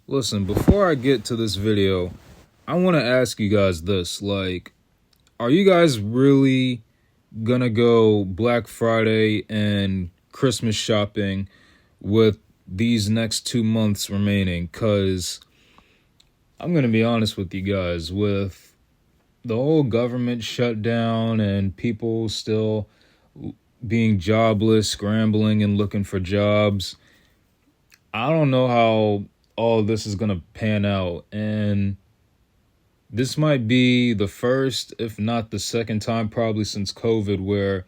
Listen, before I get to this video, I want to ask you guys this. Like, are you guys really gonna go Black Friday and Christmas shopping with these next 2 months remaining? Because I'm gonna be honest with you guys, with the whole government shutdown and people still being jobless, scrambling and looking for jobs, I don't know how all this is gonna pan out. And this might be the first, if not the second time, probably since COVID, where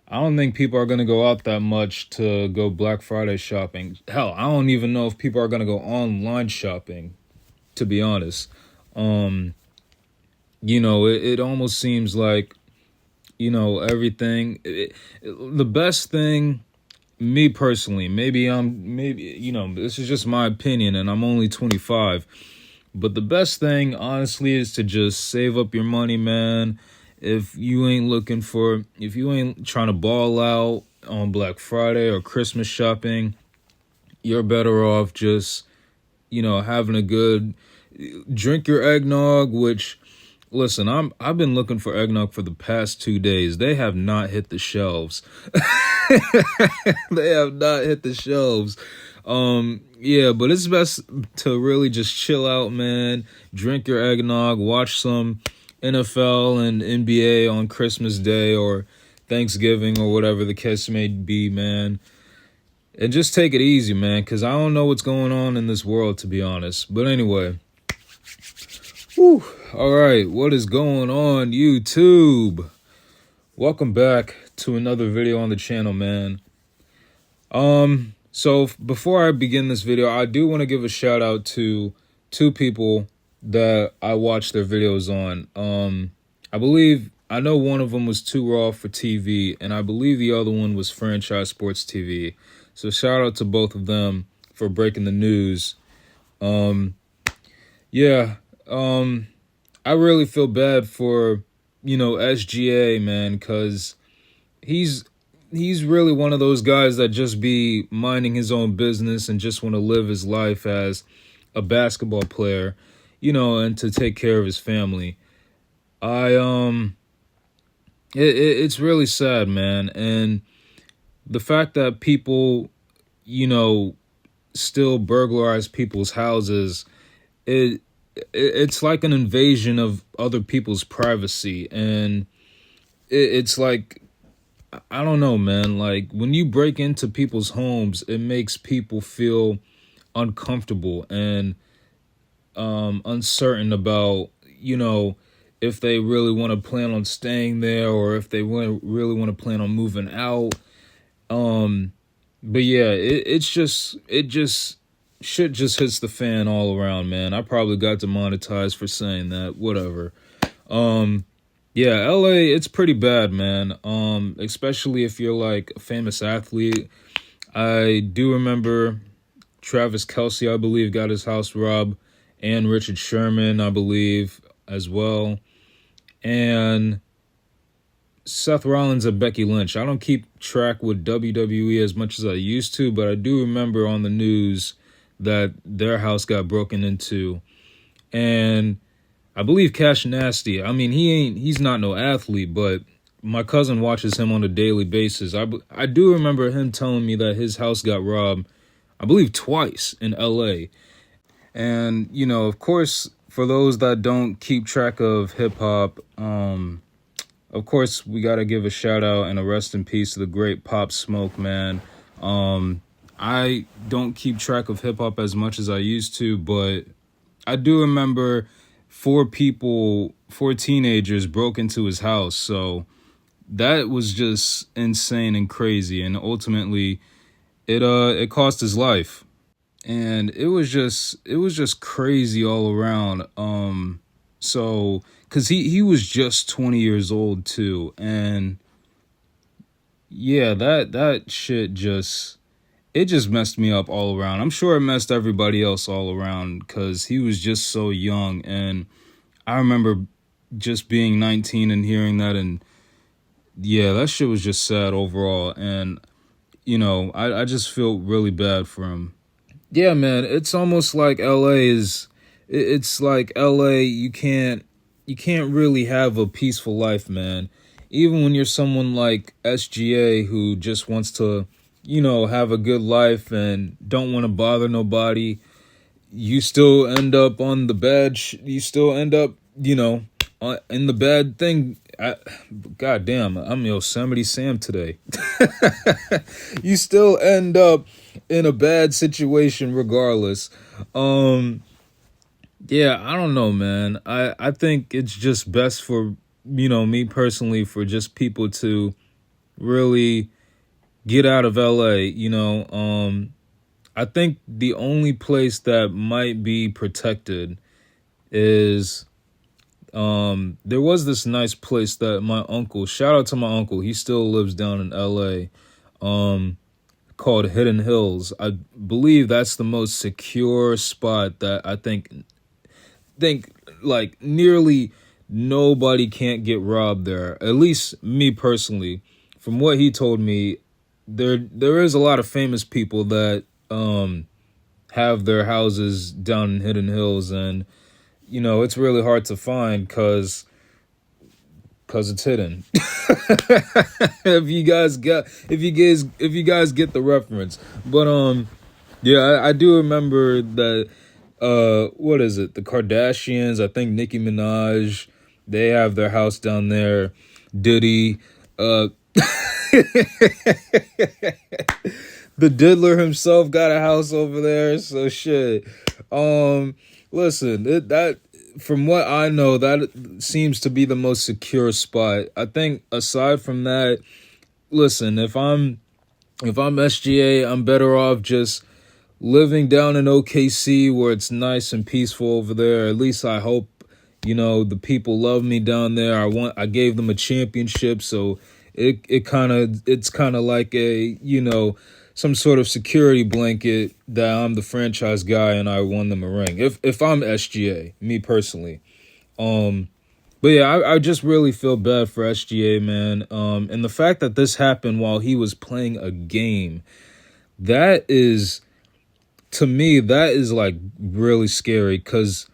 I don't think people are going to go out that much to go Black Friday shopping. Hell, I don't even know if people are going to go online shopping, to be honest. Um, it almost seems like, everything. The best thing, me personally, this is just my opinion and I'm only 25. But the best thing, honestly, is to just save up your money, man. If you ain't trying to ball out on Black Friday or Christmas shopping, you're better off just, having a good drink your eggnog, which, listen, I've been looking for eggnog for the past 2 days. They have not hit the shelves. They have not hit the shelves. Yeah, but it's best to really just chill out, man. Drink your eggnog, watch some NFL and NBA on Christmas Day or Thanksgiving or whatever the case may be, man. And just take it easy, man, because I don't know what's going on in this world, to be honest. But anyway, whew, all right, what is going on, YouTube? Welcome back to another video on the channel, man. So before I begin this video, I do want to give a shout out to two people that I watched their videos on. I know one of them was Too Raw for TV, and I believe the other one was Franchise Sports TV. So shout out to both of them for breaking the news. Yeah, I really feel bad for, SGA, man, because he's really one of those guys that just be minding his own business and just want to live his life as a basketball player, and to take care of his family. It's really sad, man. And the fact that people, still burglarize people's houses, it's like an invasion of other people's privacy. And it's like, I don't know, man. Like, when you break into people's homes, it makes people feel uncomfortable and uncertain about, if they really want to plan on staying there or if they really want to plan on moving out. But yeah, it just shit just hits the fan all around, man. I probably got demonetized for saying that. Whatever. Yeah, LA, it's pretty bad, man. Especially if you're like a famous athlete. I do remember Travis Kelce, I believe, got his house robbed, and Richard Sherman, I believe, as well. And Seth Rollins and Becky Lynch. I don't keep track with WWE as much as I used to, but I do remember on the news that their house got broken into. And I believe Cash Nasty, I mean, he's not no athlete, but my cousin watches him on a daily basis. I do remember him telling me that his house got robbed, I believe twice in LA. And, of course, for those that don't keep track of hip hop, of course, we got to give a shout out and a rest in peace to the great Pop Smoke, man. I don't keep track of hip hop as much as I used to, but I do remember four teenagers broke into his house. So that was just insane and crazy. And ultimately it cost his life. And it was just crazy all around. So, cause he was just 20 years old too. And yeah, that shit it just messed me up all around. I'm sure it messed everybody else all around because he was just so young. And I remember just being 19 and hearing that. And yeah, that shit was just sad overall. And, I just feel really bad for him. Yeah, man, it's almost like LA is it's like LA you can't really have a peaceful life, man. Even when you're someone like SGA who just wants to, have a good life and don't want to bother nobody, you still end up on the you still end up, in the bad thing. God damn, I'm Yosemite Sam today. You still end up in a bad situation regardless. Um, yeah, I don't know, man. I think it's just best for, me personally, for just people to really get out of LA, I think the only place that might be protected is there was this nice place that my uncle, shout out to my uncle, he still lives down in LA, called Hidden Hills. I believe that's the most secure spot that I think like nearly nobody can't get robbed there. At least me personally, from what he told me, there is a lot of famous people that have their houses down in Hidden Hills, and it's really hard to find because it's hidden. If you guys get the reference. But yeah, I do remember that what is it, the Kardashians, I think Nicki Minaj, they have their house down there. Diddy, the diddler himself got a house over there. So shit. Listen, that from what I know, that seems to be the most secure spot. I think aside from that, listen, if I'm SGA, I'm better off just living down in OKC where it's nice and peaceful over there. At least I hope, the people love me down there. I gave them a championship, so it's kind of like a, some sort of security blanket that I'm the franchise guy and I won them a ring. If I'm SGA, me personally. But yeah, I just really feel bad for SGA, man. And the fact that this happened while he was playing a game, that is, to me, that is like really scary, because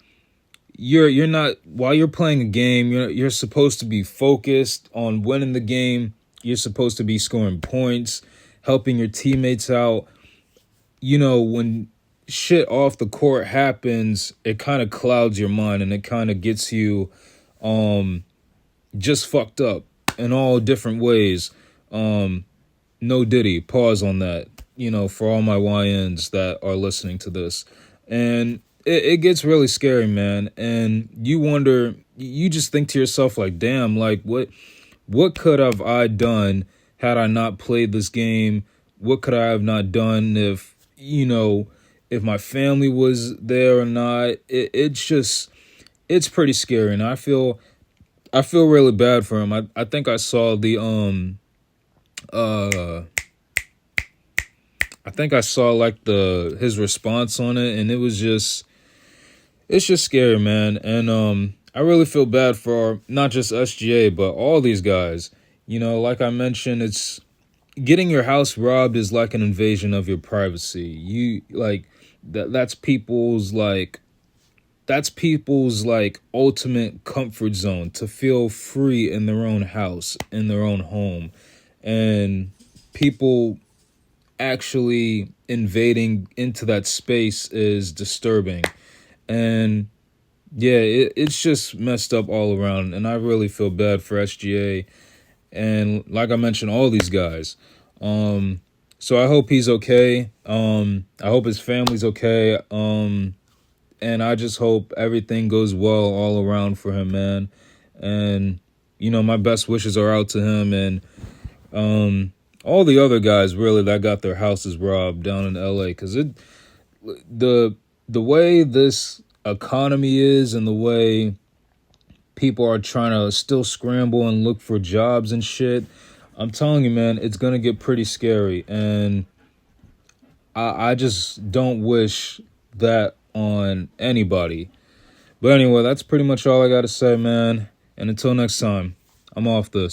you're not, while you're playing a game, you're supposed to be focused on winning the game. You're supposed to be scoring points, helping your teammates out. When shit off the court happens, it kind of clouds your mind and it kind of gets you just fucked up in all different ways. No Diddy, pause on that, for all my YNs that are listening to this. And it gets really scary, man. And you just think to yourself, like, damn, like what could have I done had I not played this game? What could I have not done if my family was there or not? It's pretty scary, and I feel really bad for him. I think I saw the I think I saw like his response on it, and it's just scary, man. And I really feel bad for not just SGA but all these guys. Like I mentioned, it's getting your house robbed is like an invasion of your privacy. You like that's people's ultimate comfort zone, to feel free in their own house, in their own home. And people actually invading into that space is disturbing. And yeah, it's just messed up all around. And I really feel bad for SGA. And like I mentioned, all these guys. So I hope he's okay. I hope his family's okay. And I just hope everything goes well all around for him, man. And, my best wishes are out to him and all the other guys, really, that got their houses robbed down in LA. Because the way this economy is and the way people are trying to still scramble and look for jobs and shit, I'm telling you, man, it's going to get pretty scary. And I just don't wish that on anybody. But anyway, that's pretty much all I got to say, man. And until next time, I'm off this.